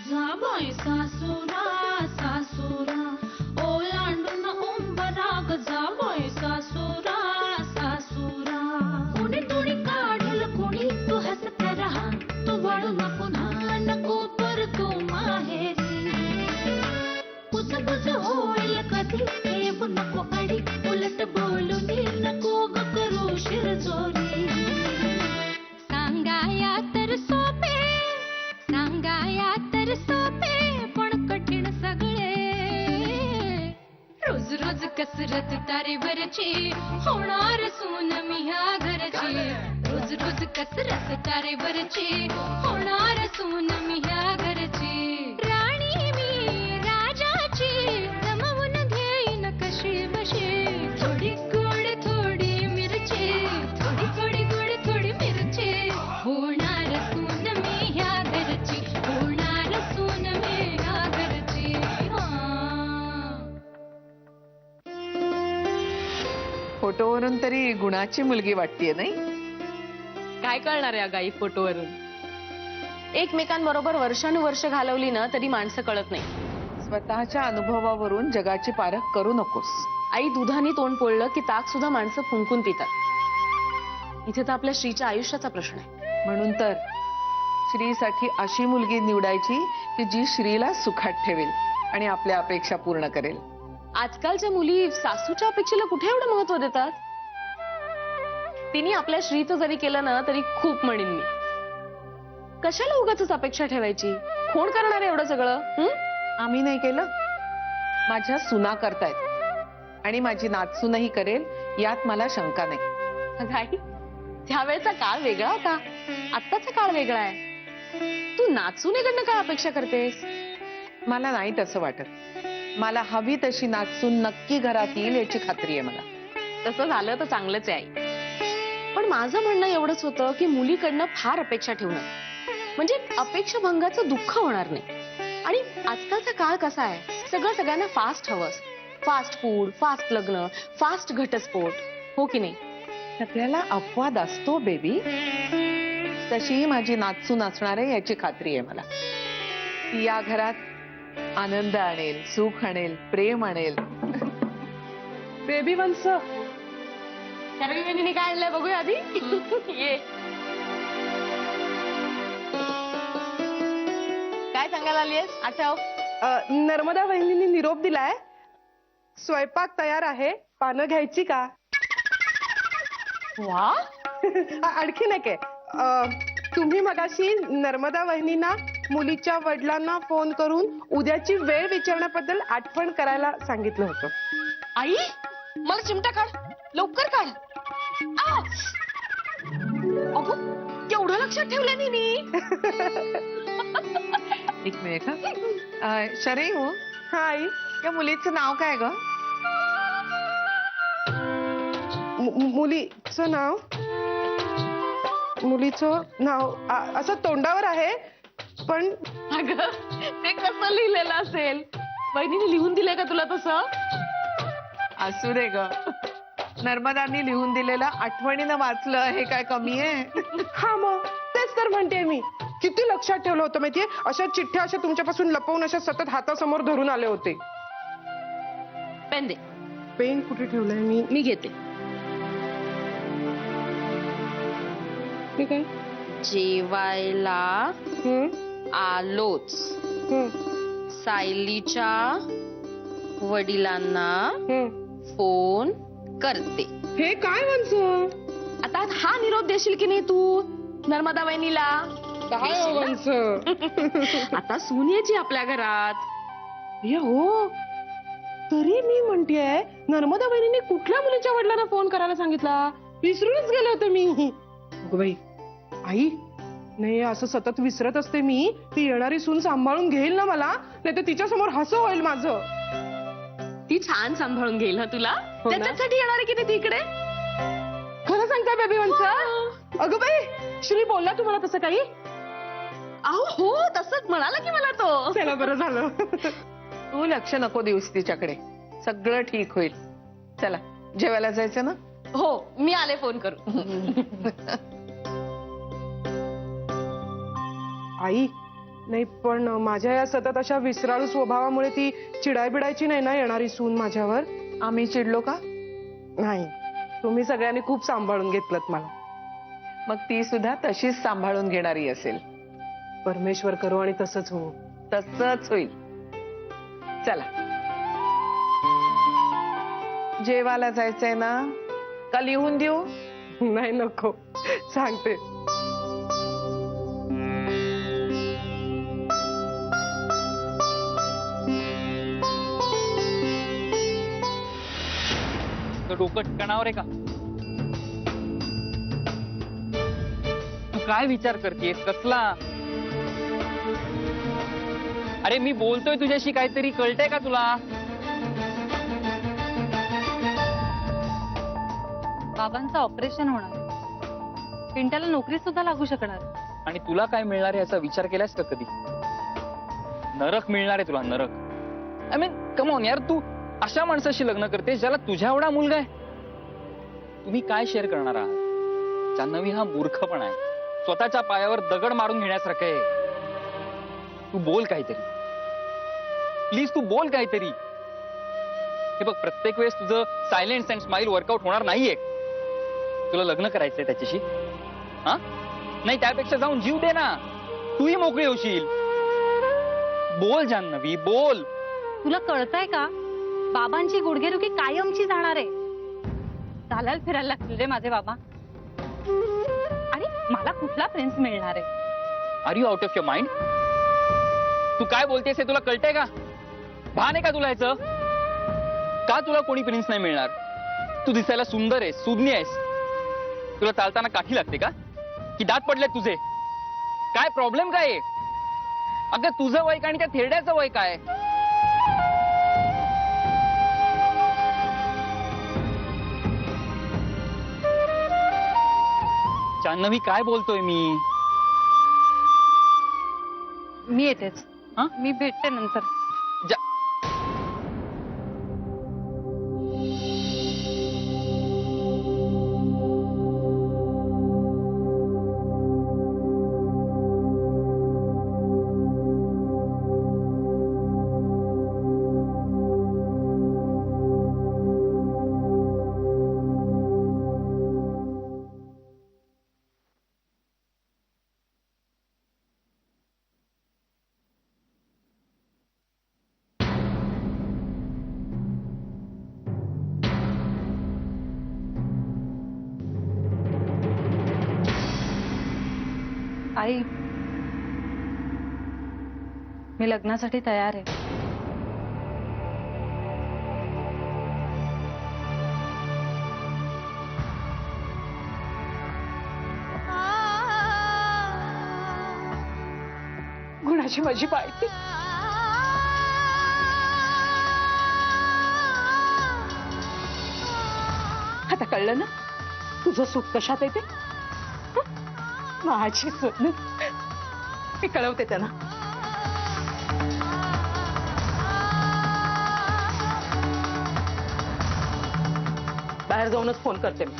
जाबाई सासुरा सासुरा ओलांडून उंबराग जाबाई सासुरा सासुरा कोणी तुणी काढल कोणी तू हसत राहा तू वळू नको पुन्हा नको परतू माहेरी पुज पुज होईल कधी ठेवू नको अडी उलट बोलून नको ग करू शिरजोरी सांगाया तर सोपे सांगाया तर सोपे पण कठीण सगळे रोज रोज कसरत तारेवरची होणार सून मी ह्या घरची रोज रोज कसरत तारेवरची होणार सून मी ह्या घरची राणी मी राजाची रमवून घेईन कशी बशी थोडी गोड थोडी मिरची थोडी थोडी गोड थोडी मिरची होणार सून मी ह्या घरची होणार सून मी ह्या घरची फोटोवरून तरी गुणाची मुलगी वाटतेय नाही? काय कळणार आहे अगाई फोटोवरून? एकमेकांबरोबर वर्षानुवर्ष घालवली ना तरी माणसं कळत नाही. स्वतःच्या अनुभवावरून जगाची पारख करू नकोस. आई दुधाने तोंड पोळलं की ताक सुद्धा माणसं फुंकून पितात. इथे तर आपल्या श्रीच्या आयुष्याचा प्रश्न आहे. म्हणून तर श्रीसाठी अशी मुलगी निवडायची की जी श्रीला सुखात ठेवेल आणि आपल्या अपेक्षा पूर्ण करेल. आजकालच्या मुली सासूच्या अपेक्षेला कुठे एवढं महत्व देतात? तिने आपल्या श्रीचं जरी केलं ना तरी खूप म्हणेन मी. कशाला उगाचच अपेक्षा ठेवायची? कोण करणार आहे एवढं सगळं? आम्ही नाही केलं, माझ्या सुना करतायत आणि माझी नातसूनही करेल यात मला शंका नाही. काय त्यावेळेचा काळ वेगळा होता, आत्ताचा काळ वेगळा आहे. तू नाचूनेकडनं काय अपेक्षा करतेस? मला नाही तसं वाटत. मला हवी तशी नाचून नक्की घरात येईल याची खात्री आहे मला. तसं झालं तर चांगलंच आहे आई. पण माझं म्हणणं एवढंच होतं की मुलीकडनं फार अपेक्षा ठेवणं म्हणजे अपेक्षा भंगाचं दुःख होणार नाही. आणि आजकालचा काळ कसा आहे, सगळं सगळ्यांना फास्ट हवं. फास्ट फूड, फास्ट लग्न, फास्ट घटस्फोट, हो की नाही? सगळ्याला अपवाद असतो बेबी. तशी माझी नाचून असणार आहे याची खात्री आहे मला. ती या घरात आनंद आणेल, सुख आणेल, प्रेम आणेल. बेबी वंश सर्वीने काय आणलंय बघूया आधी. ये काय सांगायला आलीयस? आठव. नर्मदा वहिनींनी निरोप दिलाय, स्वयंपाक तयार आहे, पानं घ्यायची का? वा आणखी नाही काय, तुम्ही मगाशी नर्मदा वहिनींना मुलीच्या वडिलांना फोन करून उद्याची वेळ विचारण्याबद्दल आठवण करायला सांगितलं होतं. आई मला चिमटा काढ, लवकर काढ. आ! अगो केवढं लक्षात ठेवलं मी. एक मिनिट हा. शरई हो, हा आई. या मुलीचं नाव काय ग? मुलीचं नाव असं तोंडावर आहे, पण अगं ते कसं लिहिलेलं असेल? वहिनीने लिहून दिलंय का तुला तसं? असू दे ग, नर्मदांनी लिहून दिलेलं आठवणीनं वाचलं हे काय कमी आहे? हा मग तेच तर म्हणते मी. किती लक्षात ठेवलं होतं माहितीये? अशा चिठ्ठ्या अशा तुमच्यापासून लपवून अशा सतत हातासमोर धरून आले होते. पेन दे. पेन कुठे ठेवलंय मी? मी घेते. ठीक आहे. जेवायला आलोच. सायलीच्या वडिलांना फोन करते. हे काय म्हणतो? आता हा निरोप देशील की नाही तू नर्मदा वहिनीला? काय म्हणतो? आता सून यायची आपल्या घरात. हो, तरी मी म्हणतेय नर्मदा वहिनीने कुठल्या मुलीच्या वडिलांना फोन करायला सांगितला? विसरूनच गेले होते मी. अगं बाई, आई नाही, असं सतत विसरत असते मी. ती येणारी सून सांभाळून घेईल ना मला, नाही तर तिच्या समोर हसं होईल माझं. ती छान सांभाळून घेईल ना तुला. हो ना? त्याच्यासाठी येणार आहे की नाही ती इकडे? खरं सांगताय बेबी वंश? अगं बाई, श्री बोलला तुम्हाला तसं काही? अहो हो, तसंच म्हणाला की मला तो. चला बरं झालं. तू लक्ष नको देऊस तिच्याकडे, सगळं ठीक होईल. चला जेवायला जायचं ना? हो, मी आले फोन करू. आई, नाही पण माझ्या या सतत अशा विसराळू स्वभावामुळे ती चिडाय बिडायची नाही ना येणारी सून माझ्यावर. आम्ही चिडलो का? नाही, तुम्ही सगळ्यांनी खूप सांभाळून घेतलं मला. मग ती सुद्धा तशीच सांभाळून घेणारी असेल. परमेश्वर करो आणि तसंच हो. तसंच होईल. चला जेवायला जायचंय ना, का लिहून देऊ? नाही नको, सांगते. डोकं ठिकाणावर आहे का? तू काय विचार करतेस? कसला? अरे मी बोलतोय तुझ्याशी, काहीतरी कळतंय का तुला? बाबांचं ऑपरेशन होणार, पिंट्याला नोकरी सुद्धा लागू शकणार. आणि तुला काय मिळणार आहे याचा विचार केलास का कधी? नरक मिळणार आहे तुला, नरक. आय मीन कम ऑन यार, तू अशा माणसाशी लग्न करतेस ज्याला तुझ्या एवढा मुलगा आहे. तुम्ही काय शेअर करणार आहात? जान्हवी हा मूर्खपणा आहे, स्वतःच्या पायावर दगड मारून घेण्यासारखं आहे. तू बोल काहीतरी, प्लीज तू बोल काहीतरी. हे बघ, प्रत्येक वेळेस तुझं सायलेन्स अँड स्माइल वर्कआउट होणार नाहीये. तुला लग्न करायचंय त्याच्याशी? हा नाही, त्यापेक्षा जाऊन जीव दे ना, तूही मोकळी होशील. बोल जान्हवी, बोल. तुला कळतंय का? बाबांची गुडघेदुखी कायमची जाणार आहे. चालायला फिरायला लागतील रे माझे बाबा. आणि मला कुठला प्रिन्स मिळणार आहे? Are you out of your mind? तू काय बोलतेस हे तुला कळतंय का? भान आहे का तुला ह्याचं? का तुला कोणी प्रिन्स नाही मिळणार? तू दिसायला सुंदर आहेस, सुज्ञ आहेस. तुला चालताना काठी लागते का? की दात पडलेत तुझे? काय प्रॉब्लेम काय आहे? अगं तुझं वय काय आणि त्या थेरड्याचं वय काय? जान्हवी काय बोलतोय मी? मी येतेच. हा? मी भेटते नंतर. जा- आई, मी लग्नासाठी तयार आहे. गुणाची माझी बायकी. आता कळलं ना तुझं सुख कशात येते? माझी सोनू, मी कळवते त्यांना. बाहेर जाऊनच फोन करते मी.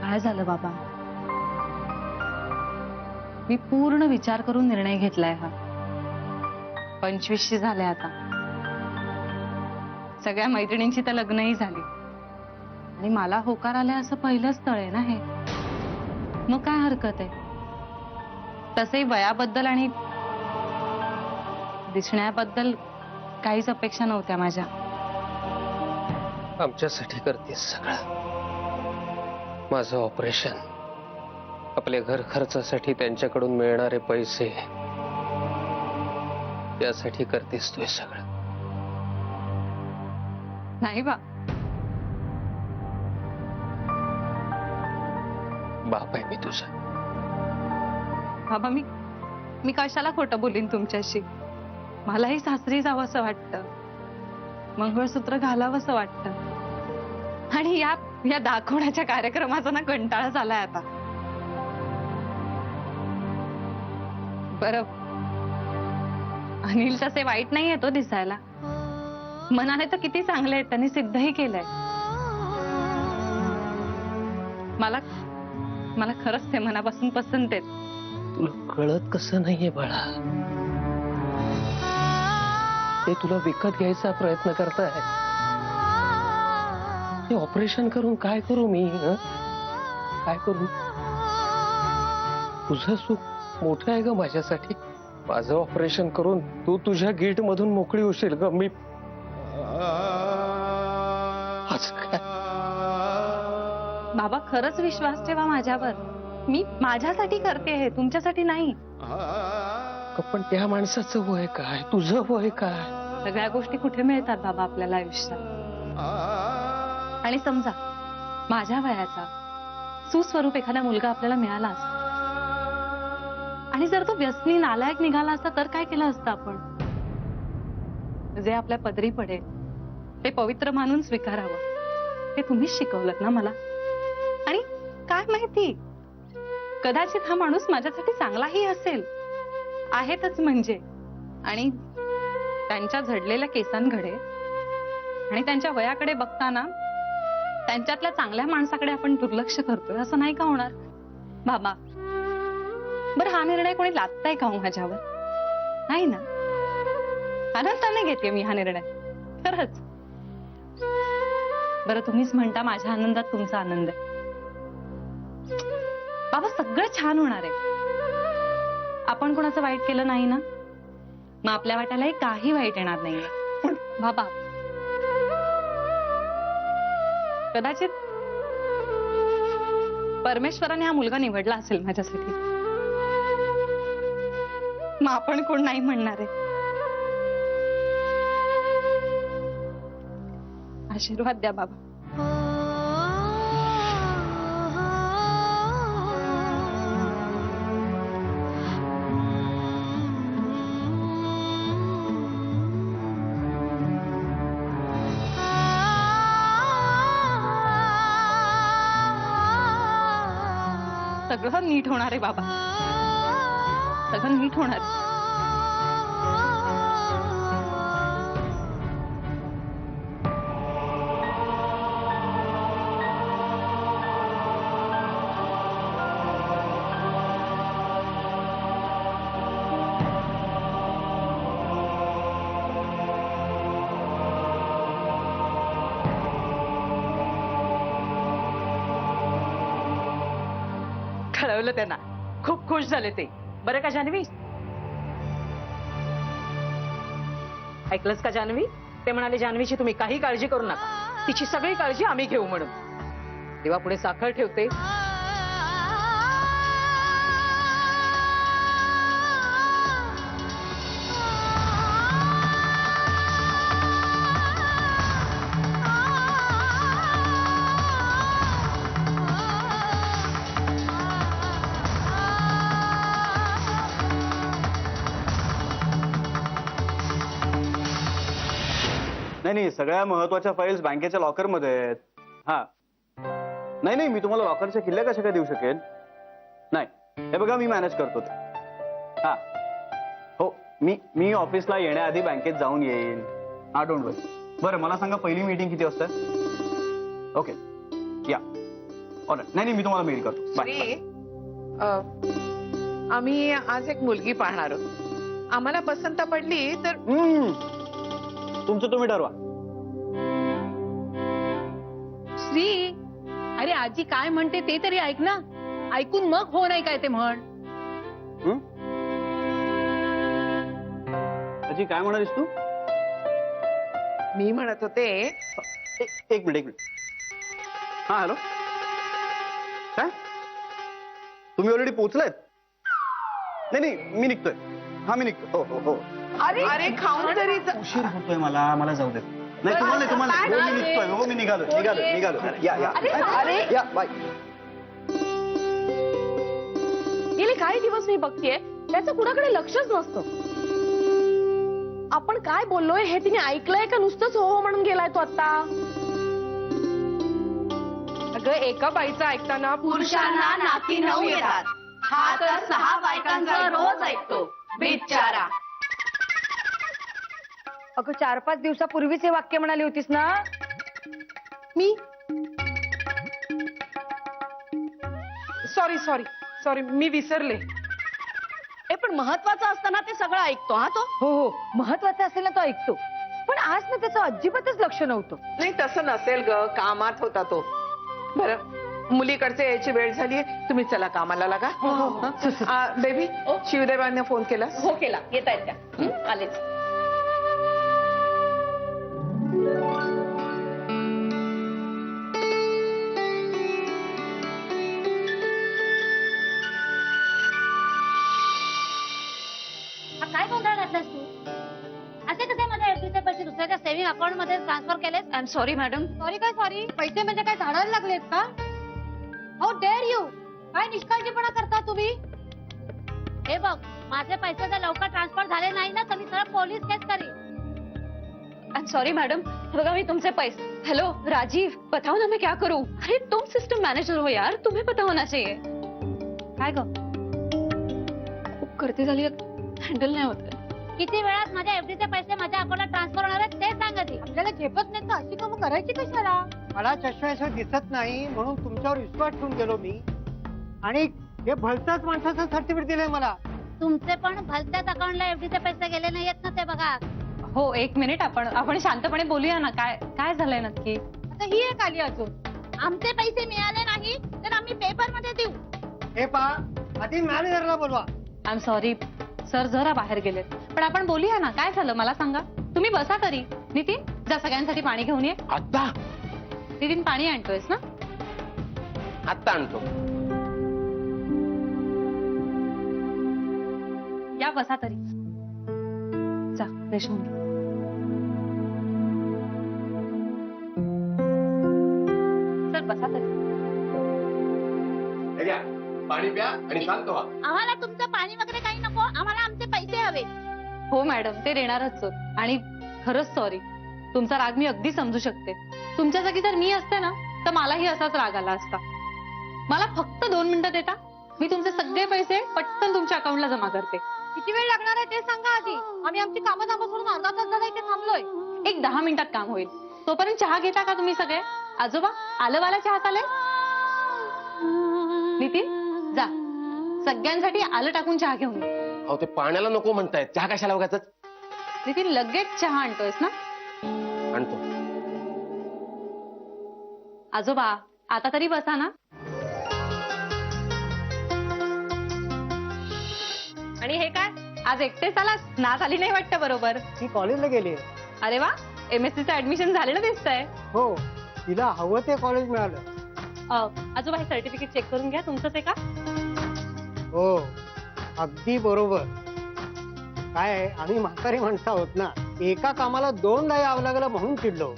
काय झालं बाबा? मी पूर्ण विचार करून निर्णय घेतलाय हा. 25शी झाले आता. सगळ्या मैत्रिणींची तर लग्नही झाली आणि मला होकार आलाय असं पहिलं स्थळ आहे ना हे. मग काय हरकत आहे? तसंही वयाबद्दल आणि दिसण्याबद्दल काहीच अपेक्षा नव्हत्या माझ्या. आमच्यासाठी करतेस सगळं. माझं ऑपरेशन, आपल्या घर खर्चासाठी त्यांच्याकडून मिळणारे पैसे, त्यासाठी करतेस तू हे सगळं. नाही बा, बाप आहे मी तुझा. बाबा मी कशाला खोटं बोलीन तुमच्याशी. मलाही सासरी जावंसं वाटतं, मंगळसूत्र घालावंसं वाटतं. आणि या दाखवण्याच्या कार्यक्रमाचा ना कंटाळा झालाय आता. बरं, अनिल तसे वाईट नाहीये तो दिसायला. मनाने तर किती चांगले आहेत, त्यांनी सिद्धही केलंय. मला खरंच ते मनापासून पसंत आहेत. तुला कळत कसं नाहीये बाळा. ते तुला विकत घ्यायचा प्रयत्न करताय. हे ऑपरेशन करून काय करू मी? काय करू? तुझं सुख मोठं आहे ग माझ्यासाठी. माझं ऑपरेशन करून तू तुझ्या गिल्ट मधून मोकळी होशील ग. मी आज काय बाबा खरंच विश्वास ठेवा माझ्यावर. मी माझ्यासाठी करते हे, तुमच्यासाठी नाही. पण त्या माणसाचं वय काय, तुझं वय काय? सगळ्या गोष्टी कुठे मिळतात बाबा आपल्याला आयुष्यात. आणि समजा माझ्या वयाचा सुस्वरूप एखादा मुलगा आपल्याला मिळाला असता, आणि जर तो व्यसनी नालायक निघाला असता तर काय केलं असतं आपण? जे आपल्या पदरी पडेल ते पवित्र मानून स्वीकारावं, हे तुम्हीच शिकवलं ना मला. आणि काय माहिती, कदाचित हा माणूस माझ्यासाठी चांगलाही असेल, आहेतच म्हणजे. आणि त्यांच्या झडलेल्या केसांकडे आणि त्यांच्या वयाकडे बघताना त्यांच्यातल्या चांगल्या माणसाकडे आपण दुर्लक्ष करतोय, असं नाही का होणार बाबा? बरं, हा निर्णय कोणी लादताय का हो माझ्यावर? नाही ना. आनंदाने घेते मी हा निर्णय, खरंच. बरं, तुम्हीच म्हणता माझ्या आनंदात तुमचा आनंद आहे. बाबा सगळं छान होणार आहे. आपण कोणाचं वाईट केलं नाही ना, मग आपल्या वाट्यालाही काही वाईट येणार नाहीये बाबा. कदाचित परमेश्वराने हा मुलगा निवडला असेल माझ्यासाठी, मग आपण कोण नाही म्हणणार आहे. आशीर्वाद द्या बाबा. सगळं नीट होणार आहे बाबा, सगळं नीट होणार आहे. कळवलं त्यांना, खूप खुश झाले ते. बरं का जान्हवी? ऐकलंस का जान्हवी? ते म्हणाले जान्हवीची तुम्ही काही काळजी करू नका, तिची सगळी काळजी आम्ही घेऊ म्हणून. तेव्हा पुढे साखर ठेवते. नाही, सगळ्या महत्वाच्या फाईल्स बँकेच्या लॉकर मध्ये आहेत. हा, नाही, मी तुम्हाला लॉकरच्या किल्ल्या कशा काय देऊ शकेन? नाही, हे बघा मी मॅनेज करतो ते. हा, हो, मी ऑफिसला येण्याआधी बँकेत जाऊन येईन. हा, डोंट वरी. बरं, मला सांगा पहिली मीटिंग किती वाजता? ओके, या. ऑलराईट. नाही, मी तुम्हाला मेल करतो. बाय. आम्ही आज एक मुलगी पाहणार आहोत. आम्हाला पसंत पडली तर तुमचं तुम्ही ठरवा. श्री, अरे आजी काय म्हणते ते तरी ऐक ना. ऐकून मग हो नाही काय ते म्हण. आजी काय म्हणालीस तू? मी म्हणत होते. एक मिनिट. हा, हॅलो. काय तुम्ही ऑलरेडी पोहोचलायत? नाही, मी निघतोय. हा, मी निघतो. हो. अरे खाऊन तरी उशीर होतोय मला जाऊ देत. नाही, तुम्हाला हो, मी निघतोय. हो, मी निघालो. या बाय. गेले काही दिवस मी बघतेय त्याचं कुणाकडे लक्षच नसतं. आपण काय बोललोय हे तिने ऐकलंय का नुसतंच हो म्हणून गेलाय तो आता. अगं एका बाईचं ऐकताना पुरुषांना नाकी 9 येतात. हा तर 6 बायकांचा रोज ऐकतो बिचारा. अगं 4-5 दिवसापूर्वीच हे वाक्य म्हणाली होतीस ना. मी सॉरी सॉरी सॉरी मी विसरले. पण महत्वाचं असताना ते सगळं ऐकतो हा तो. हो महत्वाचं असेल ना तो ऐकतो, पण आज ना त्याचं अजिबातच लक्ष नव्हतं. नाही तसं नसेल ग, कामात होता तो. बरं मुलीकडचे यायची वेळ झालीये, तुम्ही चला कामाला लागा. बेबी शिवदेवांना फोन केला? हो केला. येत आहेत त्या. आलेच. काय गोंधळ घातलास तू? असे कसे माझ्या एफडीचे पैसे दुसऱ्याच्या सेव्हिंग अकाउंट मध्ये ट्रान्सफर केलेस? I am sorry madam. Sorry काय सॉरी? पैसे म्हणजे काय झाडायला लागलेत का? हाऊ डेअर यू, काय निष्काळजीपणा करता तुम्ही? हे बघ, माझे पैसे जर लवकर ट्रान्सफर झाले नाही ना तर मी सरळ पोलीस केस करीन. I am sorry madam. बघा मी तुमसे पैसे. हेलो राजीव, बताओ ना मैं क्या करूं? अरे तुम सिस्टम मैनेजर हो यार, तुम्हें पता होना चाहिए. काय ग खूप करते झाली, हँडल नाही होत. किती वेळात माझ्या एफडीचे पैसे माझ्या अकाउंटला ट्रान्सफर होणार आहेत ते सांग आधी. आपल्याला झेपत नाही तर अशी कामं करायची कशाला? मला चष्म्याशिवाय दिसत नाही म्हणून तुमच्यावर विश्वास ठेवून गेलो मी, आणि हे भलत्याच माणसाचं सर्टिफिकेट दिलंय मला. तुमचे पण भलत्याच अकाउंटला एफडीचे पैसे गेले नाहीयेत ना ते बघा. हो एक मिनिट, आपण शांतपणे बोलूया ना. काय काय झालंय नक्की? आता ही एक आली अजून. आमचे पैसे मिळाले नाही तर आम्ही पेपर मध्ये देऊ. हे पहा, आधी मॅनेजरला बोलवा. आय एम सॉरी सर, जरा बाहेर गेलेत, पण आपण बोलूया ना. काय झालं मला सांगा. तुम्ही बसा तरी. नितीन जा सगळ्यांसाठी पाणी घेऊन ये. आता नितीन पाणी आणतोयस ना? आता आणतो. या बसा तरी. जा फ्रेश होऊन घे. सर बसा तरी. पाणी प्या आणि शांत व्हा. आम्हाला तुमचं पाणी वगैरे काही नको, आम्हाला आमचे पैसे हवे. हो मॅडम, ते देणारच होत. आणि खरंच सॉरी, तुमचा राग मी अगदी समजू शकते. तुमच्या जागी जर मी असते ना तर मलाही असाच राग आला असता. मला फक्त 2 मिनिटं देता, मी तुमचे सगळे पैसे पटकन तुमच्या अकाउंटला जमा करते. किती वेळ लागणार आहे ते सांगा आधी. आम्ही आमची कामं धामं सोडून अर्धा तास झाला इथे थांबलोय. एक 10 मिनिटात काम होईल. तोपर्यंत चहा घेता का तुम्ही सगळे? आजोबा आलंवाला चहा चालेल? नितीन जा सगळ्यांसाठी आलं टाकून चहा घेऊन ये. अहो ते पाण्याला नको म्हणतायत, चहा कशाला उगाचच. नितीन लगेच चहा आणतोयस ना? आणतो. आजोबा आता तरी बसा ना. आणि हे काय आज एकटेच आलास? नाच आली नाही वाटतं बरोबर. ती कॉलेजला गेली. अरे वा, MSc चं ऍडमिशन झाले ना दिसतंय. हो, तिला हवं ते कॉलेज मिळालं. आजोबा हे सर्टिफिकेट चेक करून घ्या. तुमचंच आहे का? हो अगदी बरोबर. काय आहे, आम्ही म्हातारी माणसं आहोत ना, एका कामाला 2दा यावं लागलं म्हणून चिडलो.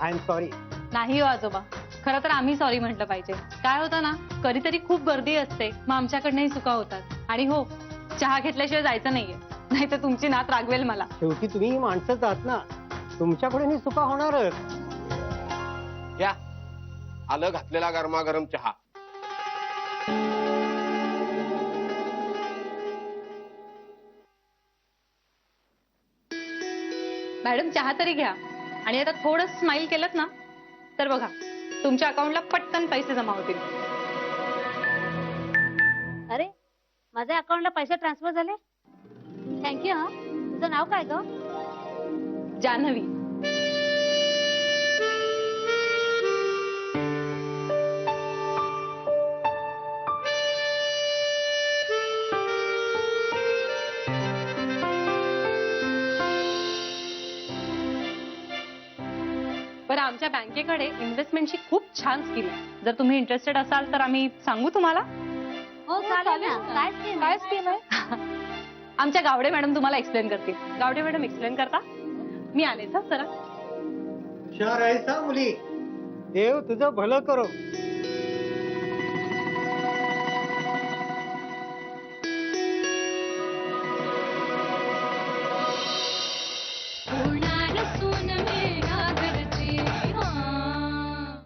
I am sorry. नाही हो आजोबा, खरं तर आम्ही सॉरी म्हटलं पाहिजे. काय होतं ना, कधीतरी खूप गर्दी असते, मग आमच्याकडनंही चुका होतात. आणि हो, चहा घेतल्याशिवाय जायचं नाहीये, नाही तर तुमची नात रागवेल मला. शेवटी तुम्ही माणसंच आहात ना, तुमच्याकडे चुका होणारच. या आलं घातलेला गरमागरम चहा. मॅडम चहा तरी घ्या. आणि आता थोडं स्माइल केलं ना तर बघा तुमच्या अकाउंटला पटकन पैसे जमा होतील. अरे माझ्या अकाउंटला पैसे ट्रान्सफर झाले. थँक्यू. हा तुझं नाव काय ग? जान्हवी. बरं आमच्या बँकेकडे इन्व्हेस्टमेंटची खूप छान स्कीम आहे. जर तुम्ही इंटरेस्टेड असाल तर आम्ही सांगू तुम्हाला. हो चालेल ना. काय स्कीम आहे? आमच्या गावडे मॅडम तुम्हाला एक्सप्लेन करतील. गावडे मॅडम एक्सप्लेन करता. मी आलेच हा जरा. हुशार आहेस हा मुली, देव तुझं भलं करो.